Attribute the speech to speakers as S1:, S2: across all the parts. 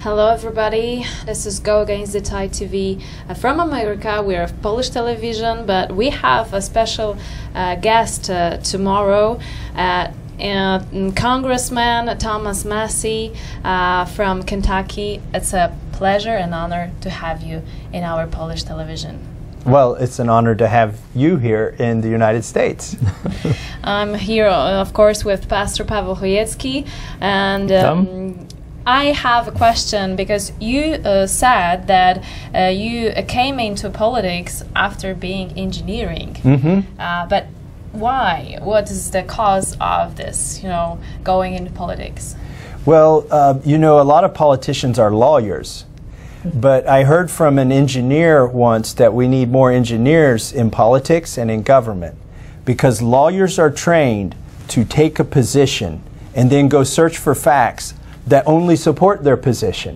S1: Hello everybody, this is Go Against the Tide TV from America. We are Polish television, but we have a special guest tomorrow, Congressman Thomas Massie from Kentucky. It's a pleasure and honor to have you in our Polish television.
S2: Well, it's an honor to have you here in the United States.
S1: I'm here, of course, with Pastor Paweł Chojecki, and I have a question, because you said that you came into politics after being engineering. But why? What is the cause of this, going into politics?
S2: Well, a lot of politicians are lawyers. But I heard from an engineer once that we need more engineers in politics and in government, because lawyers are trained to take a position and then go search for facts that only support their position,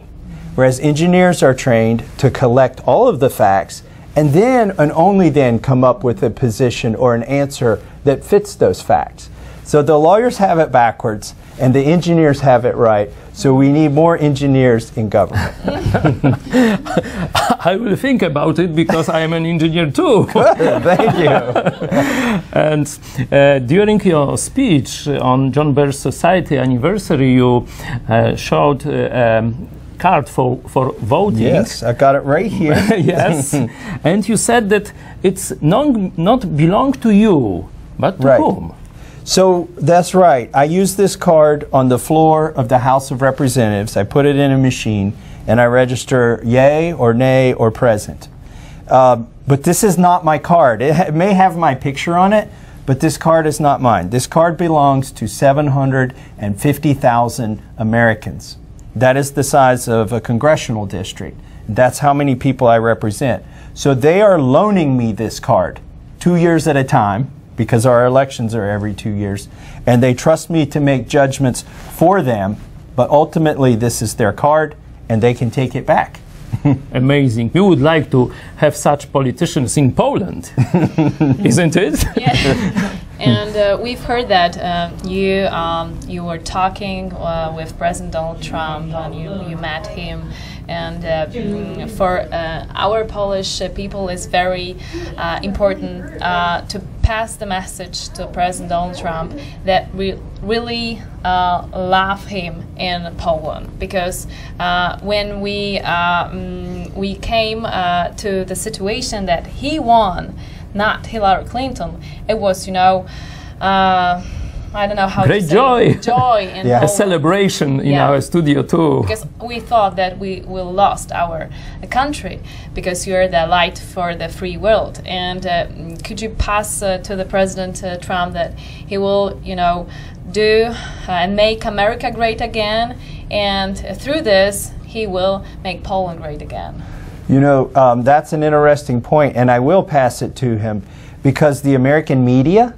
S2: whereas engineers are trained to collect all of the facts and then and only then come up with a position or an answer that fits those facts. So the lawyers have it backwards and the engineers have it right, so we need more engineers in government.
S3: I will think about it, because I am an engineer too.
S2: Good, thank you.
S3: And during your speech on John Birch Society anniversary, you showed card for voting.
S2: Yes, I got it right here.
S3: Yes, and you said that it's not belong to you, but to whom?
S2: So that's right. I used this card on the floor of the House of Representatives. I put it in a machine and I register yay or nay or present. But this is not my card. It may have my picture on it, but this card is not mine. This card belongs to 750,000 Americans. That is the size of a congressional district. That's how many people I represent. So they are loaning me this card 2 years at a time, because our elections are every 2 years, and they trust me to make judgments for them, but ultimately this is their card and they can take it back.
S3: Amazing. We would like to have such politicians in Poland, isn't it?
S1: Yeah. And we've heard that you were talking with President Donald Trump, and you met him. And for our Polish people, it's very important to pass the message to President Donald Trump that we really love him in Poland, because when we came to the situation that he won, not Hillary Clinton, it was, I don't know how
S3: great
S1: to say
S3: joy.
S1: It. Joy in
S3: A celebration in our studio too.
S1: Because we thought that we will lost our country, because you're the light for the free world. And could you pass to the President Trump that he will, do and make America great again, and through this he will make Poland great again?
S2: That's an interesting point, and I will pass it to him, because the American media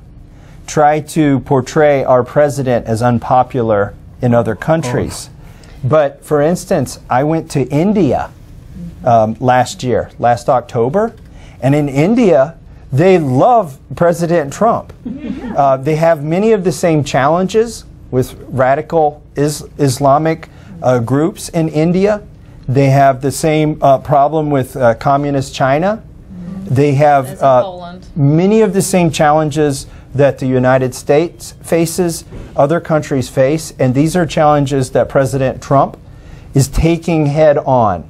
S2: try to portray our president as unpopular in other countries. But for instance, I went to India last October, and in India they love President Trump. They have many of the same challenges with radical Islamic groups in India. They have the same problem with communist China. They have many of the same challenges that the United States faces, other countries face, and these are challenges that President Trump is taking head on.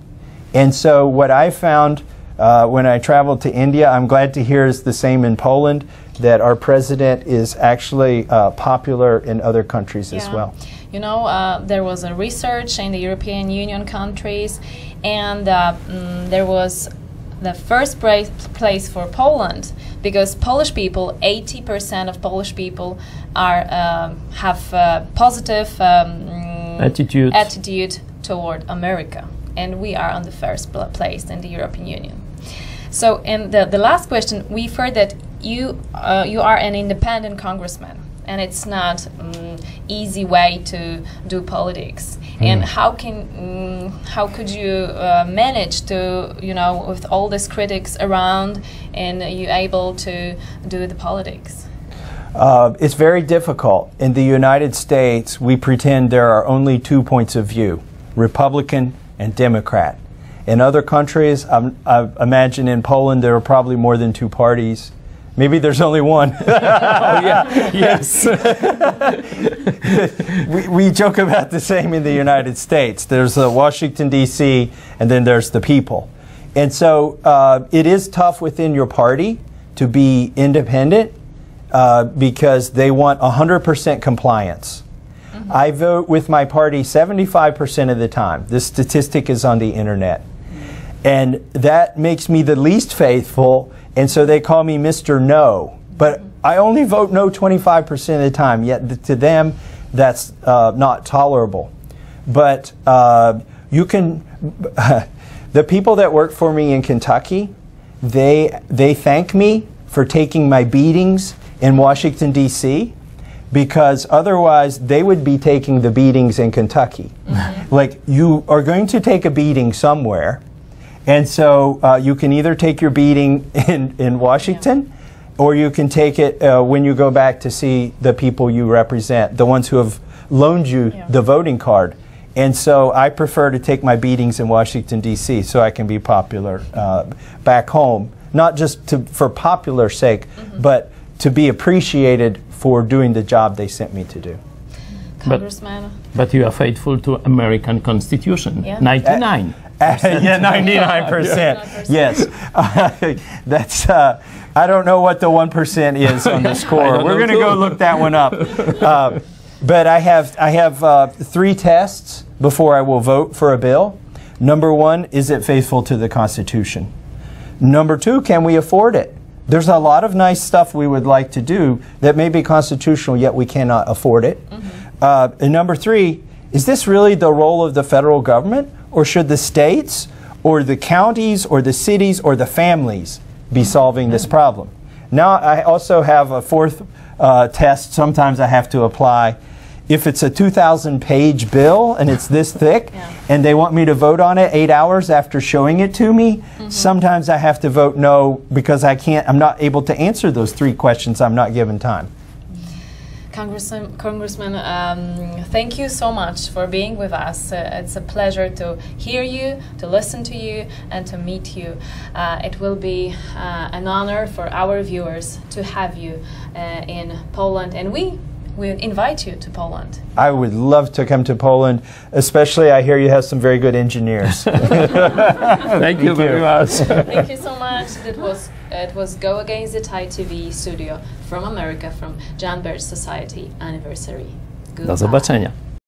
S2: And so what I found when I traveled to India, I'm glad to hear is the same in Poland, that our president is actually popular in other countries as well.
S1: There was a research in the European Union countries, and there was the first place for Poland, because Polish people, 80% of Polish people have positive attitude toward America, and we are on the first place in the European Union. So, in the last question, we've heard that you are an independent congressman, and it's not easy way to do politics. And how could you manage to, with all these critics around, and you able to do the politics?
S2: It's very difficult. In the United States, we pretend there are only two points of view, Republican and Democrat. In other countries, I imagine in Poland there are probably more than 2 parties. Maybe there's only one.
S3: Oh, yeah. Yes.
S2: we joke about the same in the United States. There's Washington, D.C., and then there's the people. And so it is tough within your party to be independent because they want 100% compliance. Mm-hmm. I vote with my party 75% of the time. This statistic is on the internet. And that makes me the least faithful, and so they call me Mr. No. But I only vote no 25% of the time, yet to them that's not tolerable. But you can, the people that work for me in Kentucky, they thank me for taking my beatings in Washington, D.C., because otherwise they would be taking the beatings in Kentucky. Mm-hmm. Like, you are going to take a beating somewhere, and so you can either take your beating in Washington, or you can take it when you go back to see the people you represent, the ones who have loaned you the voting card. And so I prefer to take my beatings in Washington, D.C., so I can be popular back home, not just for popular sake, but to be appreciated for doing the job they sent me to do.
S1: Congressman.
S3: But you are faithful to American Constitution. 99.
S2: Yeah, 99%. Yes. That's, I don't know what the 1% is on the score. We're going to go look that one up. But I have 3 tests before I will vote for a bill. Number 1, is it faithful to the Constitution? Number 2, can we afford it? There's a lot of nice stuff we would like to do that may be constitutional, yet we cannot afford it. And number 3, is this really the role of the federal government? Or should the states, or the counties, or the cities, or the families be solving this problem? Now I also have a 4th test sometimes I have to apply. If it's a 2,000-page bill and it's this thick, and they want me to vote on it 8 hours after showing it to me, sometimes I have to vote no because I'm not able to answer those 3 questions. I'm not given time.
S1: Congressman, thank you so much for being with us. It's a pleasure to hear you, to listen to you, and to meet you. It will be an honor for our viewers to have you in Poland, and we invite you to Poland.
S2: I would love to come to Poland, especially I hear you have some very good engineers.
S3: Thank you very much.
S1: Thank you so much. It was Go Against the Tide TV studio from America, from John Birch Society anniversary. Goodbye.
S3: Do zobaczenia.